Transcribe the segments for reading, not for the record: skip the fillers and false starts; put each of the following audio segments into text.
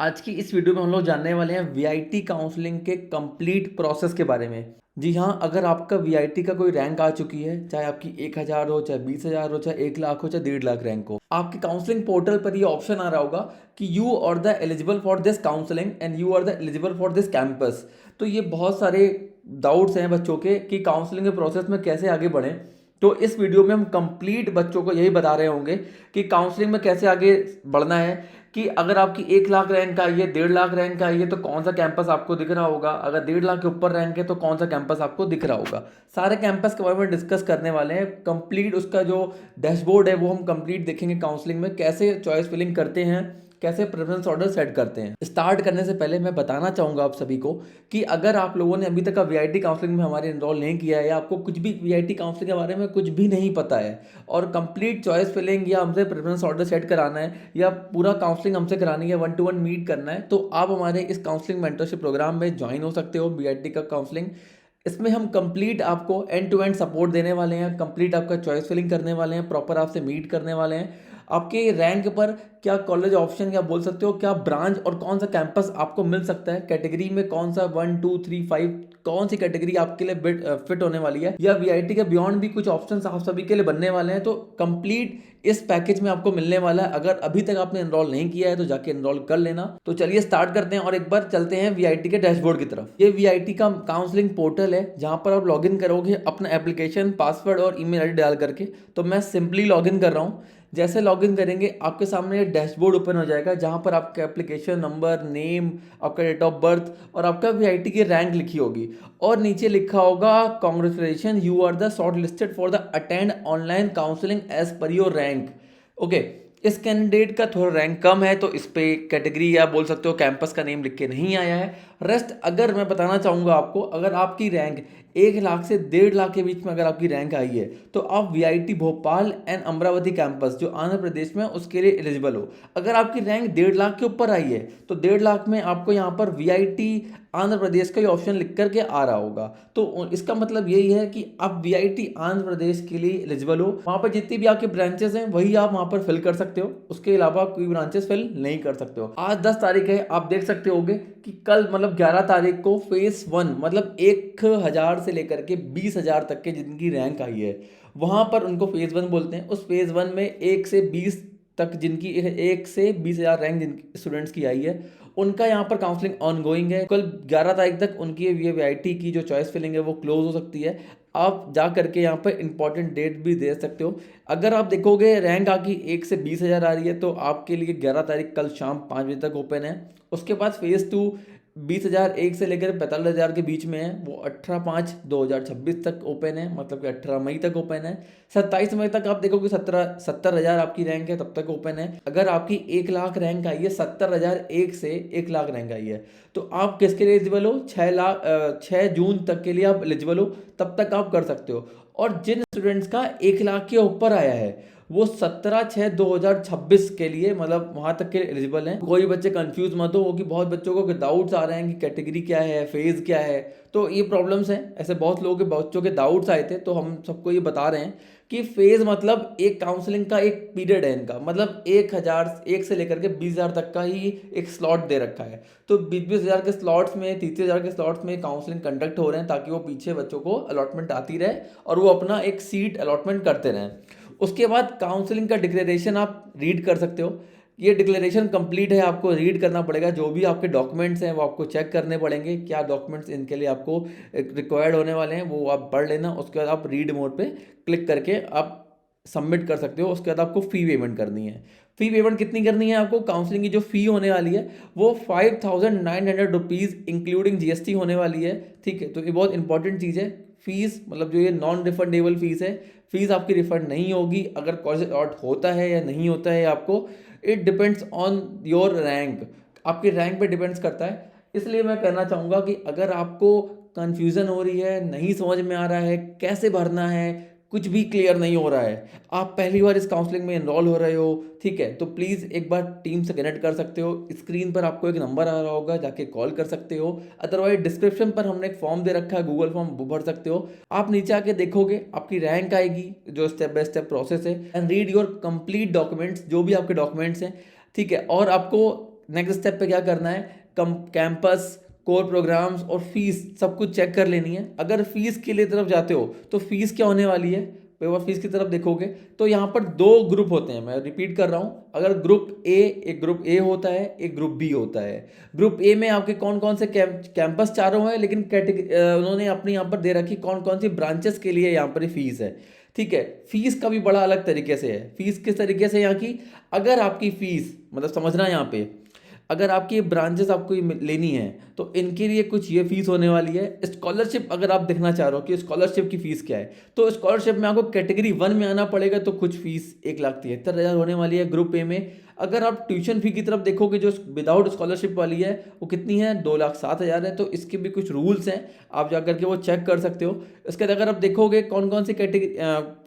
आज की इस वीडियो में हम लोग जानने वाले हैं वीआईटी काउंसलिंग के कंप्लीट प्रोसेस के बारे में। जी हाँ, अगर आपका वीआईटी का कोई रैंक आ चुकी है, चाहे आपकी 1000 हो, चाहे 20,000 हो, चाहे 1 लाख हो, चाहे 1.5 लाख रैंक हो, आपके काउंसलिंग पोर्टल पर ये ऑप्शन आ रहा होगा कि you are the eligible for this counselling and you are the eligible for this campus. तो ये बहुत सारे डाउट्स हैं बच्चों के कि काउंसलिंग के प्रोसेस में कैसे आगे बढ़ें। तो इस वीडियो में हम कंप्लीट बच्चों को यही बता रहे होंगे कि काउंसलिंग में कैसे आगे बढ़ना है, कि अगर आपकी 1 लाख रैंक आई है, 1.5 लाख रैंक आई है, तो कौन सा कैंपस आपको दिख रहा होगा। अगर 1.5 लाख के ऊपर रैंक है तो कौन सा कैंपस आपको दिख रहा होगा। सारे कैंपस के बारे में डिस्कस करने वाले हैं। कंप्लीट उसका जो डैशबोर्ड है वो हम कंप्लीट देखेंगे। काउंसलिंग में कैसे चॉइस फिलिंग करते हैं, कैसे प्रेफरेंस ऑर्डर सेट करते हैं। स्टार्ट करने से पहले मैं बताना चाहूँगा आप सभी को कि अगर आप लोगों ने अभी तक का वीआईटी काउंसलिंग में हमारे इनरोल नहीं किया है, या आपको कुछ भी वीआईटी काउंसलिंग के बारे में कुछ भी नहीं पता है, और कंप्लीट चॉइस फिलिंग या हमसे प्रेफरेंस ऑर्डर सेट कराना है, या पूरा काउंसलिंग हमसे करानी है, 1-to-1 मीट करना है, तो आप हमारे इस काउंसलिंग मेंटरशिप प्रोग्राम में ज्वाइन हो सकते हो। वीआईटी का काउंसलिंग, इसमें हम कंप्लीट आपको एंड टू एंड सपोर्ट देने वाले हैं, कंप्लीट आपका चॉइस फिलिंग करने वाले हैं, प्रॉपर आपसे मीट करने वाले हैं। आपके रैंक पर क्या कॉलेज ऑप्शन, या बोल सकते हो क्या ब्रांच और कौन सा कैंपस आपको मिल सकता है, कैटेगरी में कौन सा 1, 2, 3, 5 कौन सी कैटेगरी आपके लिए फिट होने वाली है, या वीआईटी के बियॉन्ड भी कुछ ऑप्शंस आप सभी के लिए बनने वाले हैं। तो कंप्लीट इस पैकेज में आपको मिलने वाला है। अगर अभी तक आपने एनरोल नहीं किया है तो जाके एनरोल कर लेना। तो चलिए स्टार्ट करते हैं और एक बार चलते हैं वीआईटी के डैशबोर्ड की तरफ। ये वीआईटी का काउंसलिंग पोर्टल है जहां पर आप लॉगिन करोगे अपना एप्लीकेशन, पासवर्ड और ईमेल आईडी डाल करके। तो मैं सिंपली लॉगिन कर रहा हूँ। जैसे लॉगिन करेंगे आपके सामने डैशबोर्ड ओपन हो जाएगा जहां पर आपका एप्लीकेशन नंबर, नेम, आपका डेट ऑफ बर्थ और आपका वीआईटी की रैंक लिखी होगी, और नीचे लिखा होगा congratulation you are the shortlisted for the attend online counselling as per your rank. Okay, इस कैंडिडेट का थोड़ा रैंक कम है तो इस पे कैटेगरी या बोल सकते हो कैंपस का नेम लिख के नहीं आया है। रेस्ट अगर मैं बताना चाहूँगा आपको, अगर आपकी रैंक 1 लाख से 1.5 लाख के बीच में अगर आपकी रैंक आई है तो आप VIT Bhopal and Amravati campus जो आंध्र प्रदेश में उसके लिए एलिजिबल हो। अगर आपकी रैंक 1.5 लाख के ऊपर आई है तो 1.5 लाख में आपको यहाँ पर वीआईटी आंध्र प्रदेश का ये ऑप्शन लिख करके आ रहा होगा। तो इसका मतलब यही है कि आप वीआईटी आंध्र प्रदेश के लिए एलिजिबल हो। वहाँ पर जितनी भी आपके ब्रांचेस हैं वही आप वहाँ पर फिल कर सकते हो, उसके अलावा कोई ब्रांचेस फिल नहीं कर सकते हो। आज 10 तारीख है, आप देख सकते होगे कि कल मतलब 11 तारीख को फेज 1 मतलब 1,000 से लेकर के 20,000 तक के जिनकी रैंक आई है वहाँ पर उनको फेज 1 बोलते हैं। उस फेज 1 में 1 से 20 तक जिनकी 1 से 20,000 रैंक जिन स्टूडेंट्स की आई है उनका यहाँ पर काउंसलिंग ऑन गोइंग है। कल 11 तारीख तक उनकी ये वीआईटी की जो चॉइस फिलिंग है वो क्लोज हो सकती है। आप जा करके यहाँ पर इंपॉर्टेंट डेट भी दे सकते हो। अगर आप देखोगे रैंक आपकी 1 से 20,000 आ रही है तो आपके लिए 11 तारीख कल शाम 5 बजे तक ओपन है। उसके बाद फेज 2 20,000 1 से लेकर 45,000 के बीच में है, वो 18/5/2026 तक ओपन है, मतलब कि 18 मई तक ओपन है। 27 मई तक आप देखोगे 70,000 आपकी रैंक है तब तक ओपन है। अगर आपकी 1 लाख रैंक आई है, 70,000 1 से 1 लाख रैंक आई है, तो आप किसके लिए एलिजिबल हो? 6 जून तक के लिए आप एलिजिबल हो, तब तक आप कर सकते हो। और जिन स्टूडेंट्स का 1 लाख के ऊपर आया है वो 17/6/2026 के लिए मतलब वहां तक के एलिजिबल हैं। कोई बच्चे कंफ्यूज मत हो कि बहुत बच्चों को डाउट्स आ रहे हैं कि कैटेगरी क्या है, फेज क्या है। तो ये प्रॉब्लम्स हैं, ऐसे बहुत लोगों के बच्चों के डाउट्स आए थे तो हम सबको ये बता रहे हैं कि फेज मतलब एक काउंसलिंग का एक पीरियड है इनका, मतलब 1,000 1 से लेकर के 20,000 तक का ही एक स्लॉट दे रखा है। तो 20,000 के स्लॉट्स में, 30,000 के स्लॉट्स में काउंसलिंग कंडक्ट हो रहे हैं ताकि वो पीछे बच्चों को अलॉटमेंट आती रहे और वो अपना एक सीट अलॉटमेंट करते रहें। उसके बाद काउंसलिंग का डिक्लेरेशन आप रीड कर सकते हो। ये डिक्लेरेशन कंप्लीट है, आपको रीड करना पड़ेगा। जो भी आपके डॉक्यूमेंट्स हैं वो आपको चेक करने पड़ेंगे, क्या डॉक्यूमेंट्स इनके लिए आपको रिक्वायर्ड होने वाले हैं वो आप पढ़ लेना। उसके बाद आप रीड मोड पे क्लिक करके आप सबमिट कर सकते हो। उसके बाद आपको फ़ी पेमेंट करनी है। फ़ी पेमेंट कितनी करनी है आपको? काउंसलिंग की जो फ़ी होने वाली है वो 5,900 रुपीज़ इंक्लूडिंग जीएसटी होने वाली है। ठीक है, तो ये बहुत इंपॉर्टेंट चीज़ है। फीस मतलब जो ये नॉन रिफंडेबल फीस है, फीस आपकी रिफंड नहीं होगी। अगर कॉलेज अलॉट होता है या नहीं होता है आपको, it depends on your rank, आपके रैंक पे डिपेंड्स करता है। इसलिए मैं कहना चाहूँगा कि अगर आपको कन्फ्यूज़न हो रही है, नहीं समझ में आ रहा है कैसे भरना है, कुछ भी क्लियर नहीं हो रहा है, आप पहली बार इस काउंसलिंग में इनरोल हो रहे हो, ठीक है, तो प्लीज़ एक बार टीम से कनेक्ट कर सकते हो। स्क्रीन पर आपको एक नंबर आ रहा होगा, जाके कॉल कर सकते हो। अदरवाइज डिस्क्रिप्शन पर हमने एक फॉर्म दे रखा है, गूगल फॉर्म, वो भर सकते हो। आप नीचे आके देखोगे आपकी रैंक आएगी, जो स्टेप बाय स्टेप प्रोसेस है। And read your complete documents, जो भी आपके डॉक्यूमेंट्स हैं, ठीक है। और आपको नेक्स्ट स्टेप पे क्या करना है, कैंपस, कोर प्रोग्राम्स और फीस सब कुछ चेक कर लेनी है। अगर फीस के लिए तरफ जाते हो तो फीस क्या होने वाली है, पेपर फीस की तरफ देखोगे तो यहाँ पर दो ग्रुप होते हैं, मैं रिपीट कर रहा हूँ। अगर एक ग्रुप ए होता है, एक ग्रुप बी होता है। ग्रुप ए में आपके कौन कौन से कैंपस चारों हैं, लेकिन उन्होंने अपनी यहाँ पर दे रखी कौन कौन सी ब्रांचेस के लिए यहाँ पर फीस है। ठीक है, फीस का भी बड़ा अलग तरीके से है। फीस किस तरीके से यहाँ की, अगर आपकी फीस मतलब समझना यहाँ पे, अगर आपकी ये ब्रांचेस आपको लेनी है तो इनके लिए कुछ ये फीस होने वाली है। स्कॉलरशिप अगर आप देखना चाह रहे हो कि स्कॉलरशिप की फीस क्या है, तो स्कॉलरशिप में आपको कैटेगरी 1 में आना पड़ेगा, तो कुछ फीस 1,73,000 होने वाली है ग्रुप ए में। अगर आप ट्यूशन फी की तरफ देखोगे जो विदाउट स्कॉलरशिप वाली है वो कितनी है, 2,07,000 है। तो इसके भी कुछ रूल्स हैं, आप जा करके वो चेक कर सकते हो। इसके बाद अगर आप देखोगे कौन कौन सी कैटेगरी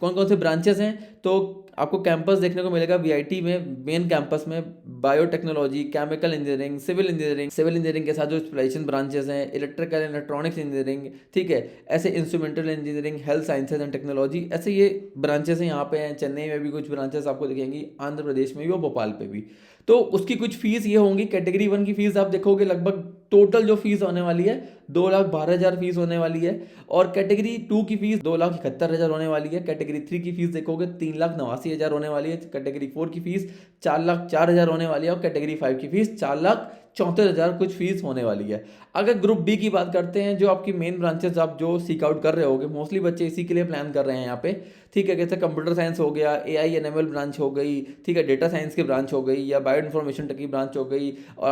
कौन कौन से ब्रांचेस हैं, तो आपको कैंपस देखने को मिलेगा वीआईटी में, मेन कैंपस में biotechnology, chemical engineering, civil engineering के साथ जो स्पेशलाइजेशन ब्रांचेस हैं, इलेक्ट्रिकल एंड इलेक्ट्रॉनिक्स इंजीनियरिंग, ठीक है, ऐसे instrumental engineering, health sciences and technology, ऐसे ये ब्रांचेस हैं यहाँ पे हैं। चेन्नई में भी कुछ ब्रांचेस आपको दिखेंगी, आंध्र प्रदेश में भी और भोपाल पे भी। तो उसकी कुछ फीस ये होंगी। कैटेगरी 1 की फीस आप देखोगे लगभग टोटल जो फीस होने वाली है 2,12,000 फीस होने वाली है, और कैटेगरी 2 की फीस 2,71,000 होने वाली है। कैटेगरी 3 की फीस देखोगे 3,89,000 होने वाली है। कैटेगरी 4 की फीस 4,04,000 होने वाली है, और कैटेगरी 5 की फीस 4,64,000 कुछ फीस होने वाली है। अगर ग्रुप बी की बात करते हैं, जो आपकी मेन ब्रांचेस आप जो सीक आउट कर रहे होगे, मोस्टली बच्चे इसी के लिए प्लान कर रहे हैं यहाँ पे, ठीक है, जैसे कंप्यूटर साइंस हो गया, AI/ML ब्रांच हो गई, ठीक है, डेटा साइंस की ब्रांच हो गई, या बायो इन्फॉर्मेशन की ब्रांच हो गई, और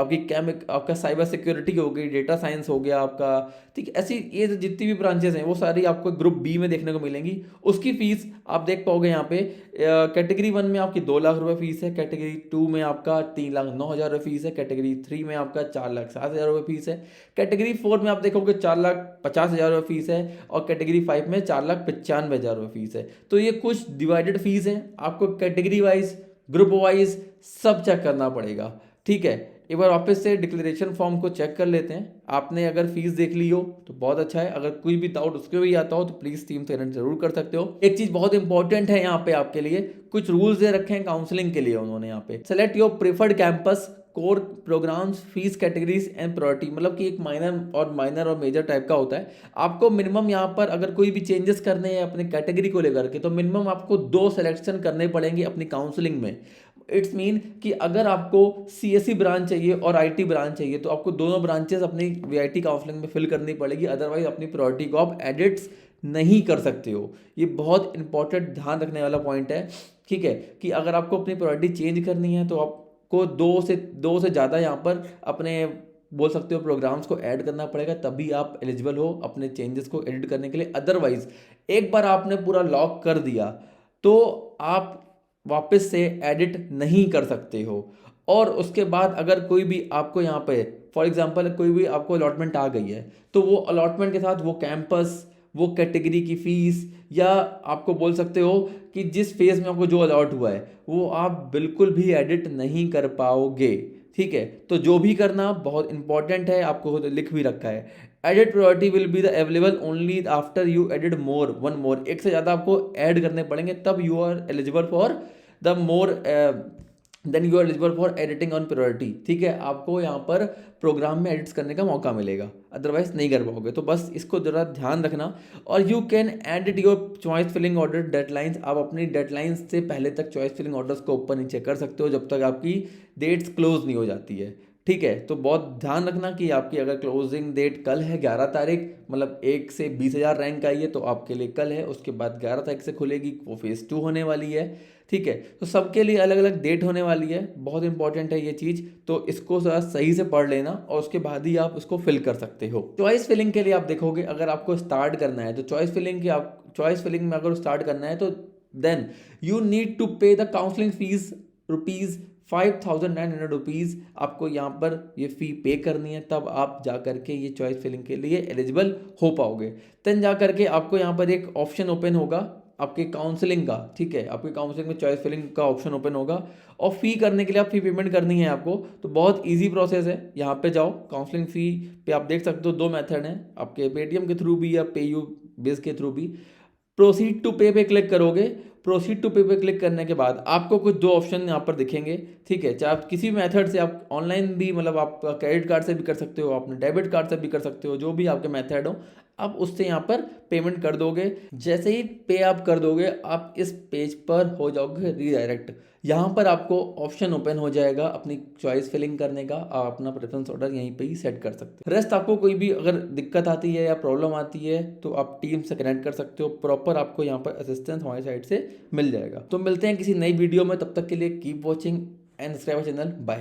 आपका साइबर सिक्योरिटी हो गई, डेटा साइंस हो गया आपका, ठीक है। ऐसी ये जितनी भी ब्रांचेस हैं वो सारी आपको ग्रुप बी में देखने को मिलेंगी। उसकी फीस आप देख पाओगे यहाँ पे, कैटेगरी 1 में आपकी 2 लाख रुपए फीस है, कैटेगरी 2 में आपका 3,09,000 रुपये फीस है, कैटेगरी 3 में आपका 4,07,000 रुपये फीस है, कैटेगरी 4 में आप देखोगे 4,50,000 रुपये फीस है, और कैटेगरी 5 में 4,95,000 रुपये फीस है। तो ये कुछ डिवाइडेड फीस है, आपको कैटेगरी वाइज, ग्रुप वाइज सब चेक करना पड़ेगा, ठीक है। एक बार वापस से डिक्लेरेशन फॉर्म को चेक कर लेते हैं। आपने अगर फीस देख ली हो तो बहुत अच्छा है, अगर कोई भी डाउट उसके भी आता हो तो प्लीज़ टीम से जरूर कर सकते हो। एक चीज़ बहुत इंपॉर्टेंट है यहाँ पे आपके लिए, कुछ रूल्स दे रखे हैं काउंसलिंग के लिए उन्होंने यहाँ पे। Select your preferred campus, core programmes, fees categories and priority, मतलब कि एक माइनर और मेजर टाइप का होता है। आपको मिनिमम यहाँ पर अगर कोई भी चेंजेस करने हैं अपने कैटेगरी को लेकर के, तो मिनिमम आपको 2 सिलेक्शन करने पड़ेंगे अपनी काउंसलिंग में। इट्स मीन कि अगर आपको CSE ब्रांच चाहिए और IT ब्रांच चाहिए, तो आपको दोनों ब्रांचेस अपनी VIT काउंसलिंग में फिल करनी पड़ेगी, अदरवाइज अपनी प्रायोरिटी को आप एडिट्स नहीं कर सकते हो। ये बहुत इंपॉर्टेंट ध्यान रखने वाला पॉइंट है, ठीक है, कि अगर आपको अपनी प्रायोरिटी चेंज करनी है तो आपको दो से ज़्यादा यहाँ पर अपने बोल सकते हो प्रोग्राम्स को ऐड करना पड़ेगा, तभी आप एलिजिबल हो अपने चेंजेस को एडिट करने के लिए। अदरवाइज एक बार आपने पूरा लॉक कर दिया तो आप वापस से एडिट नहीं कर सकते हो। और उसके बाद अगर कोई भी आपको यहाँ पे फॉर एग्जांपल कोई भी आपको अलॉटमेंट आ गई है, तो वो अलॉटमेंट के साथ वो कैंपस, वो कैटेगरी की फीस, या आपको बोल सकते हो कि जिस फेज में आपको जो अलॉट हुआ है वो आप बिल्कुल भी एडिट नहीं कर पाओगे, ठीक है। तो जो भी करना बहुत इंपॉर्टेंट है, आपको लिख भी रखा है, edit priority will be the available only after you edit one more, एक से ज़्यादा आपको ऐड करने पड़ेंगे, तब you are eligible for the more, then you are eligible for editing on priority, ठीक है। आपको यहाँ पर प्रोग्राम में एडिट्स करने का मौका मिलेगा, अदरवाइज नहीं कर पाओगे। तो बस इसको ज़रा ध्यान रखना। और you can edit your choice filling order deadlines, आप अपनी डेडलाइंस से पहले तक चॉइस फिलिंग ऑर्डर्स को ऊपर नीचे कर सकते हो जब तक आपकी डेट्स क्लोज नहीं हो जाती है, ठीक है। तो बहुत ध्यान रखना कि आपकी अगर क्लोजिंग डेट कल है 11 तारीख, मतलब 1 से 20,000 रैंक आई है तो आपके लिए कल है, उसके बाद 11 तारीख से खुलेगी, वो फेज़ 2 होने वाली है, ठीक है। तो सबके लिए अलग अलग डेट होने वाली है, बहुत इंपॉर्टेंट है ये चीज़, तो इसको ज़रा सही से पढ़ लेना और उसके बाद ही आप उसको फिल कर सकते हो। चॉइस फिलिंग के लिए आप देखोगे, अगर आपको स्टार्ट करना है तो चॉइस फिलिंग में अगर स्टार्ट करना है तो देन यू नीड टू पे द काउंसलिंग फीस ₹5,900 आपको यहाँ पर ये फ़ी पे करनी है, तब आप जा करके ये चॉइस फिलिंग के लिए एलिजिबल हो पाओगे। देन जा करके आपको यहाँ पर एक ऑप्शन ओपन होगा आपके काउंसलिंग का, ठीक है, आपके काउंसलिंग में चॉइस फिलिंग का ऑप्शन ओपन होगा, और फ़ी करने के लिए आप फ़ी पेमेंट करनी है आपको। तो बहुत ईजी प्रोसेस है, यहाँ पे जाओ, काउंसलिंग फ़ी पे आप देख सकते हो 2 मेथड हैं आपके, पेटीएम के थ्रू भी या पेयू बेस के थ्रू भी। प्रोसीड टू पे पे क्लिक करोगे, प्रोसीड टू पे पे क्लिक करने के बाद आपको कुछ दो ऑप्शन यहाँ पर दिखेंगे, ठीक है। चाहे आप किसी मेथड से, आप ऑनलाइन भी, मतलब आप क्रेडिट कार्ड से भी कर सकते हो, अपने डेबिट कार्ड से भी कर सकते हो, जो भी आपके मेथड हो आप उससे यहाँ पर पेमेंट कर दोगे। जैसे ही पे आप कर दोगे आप इस पेज पर हो जाओगे रीडायरेक्ट। यहाँ पर आपको ऑप्शन ओपन हो जाएगा अपनी चॉइस फिलिंग करने का, आप अपना प्रेफरेंस ऑर्डर यहीं पे ही सेट कर सकते हो। रेस्ट आपको कोई भी अगर दिक्कत आती है या प्रॉब्लम आती है तो आप टीम से कनेक्ट कर सकते हो, प्रॉपर आपको यहाँ पर असिस्टेंस हमारी साइड से मिल जाएगा। तो मिलते हैं किसी नई वीडियो में, तब तक के लिए keep watching and subscribe channel. Bye.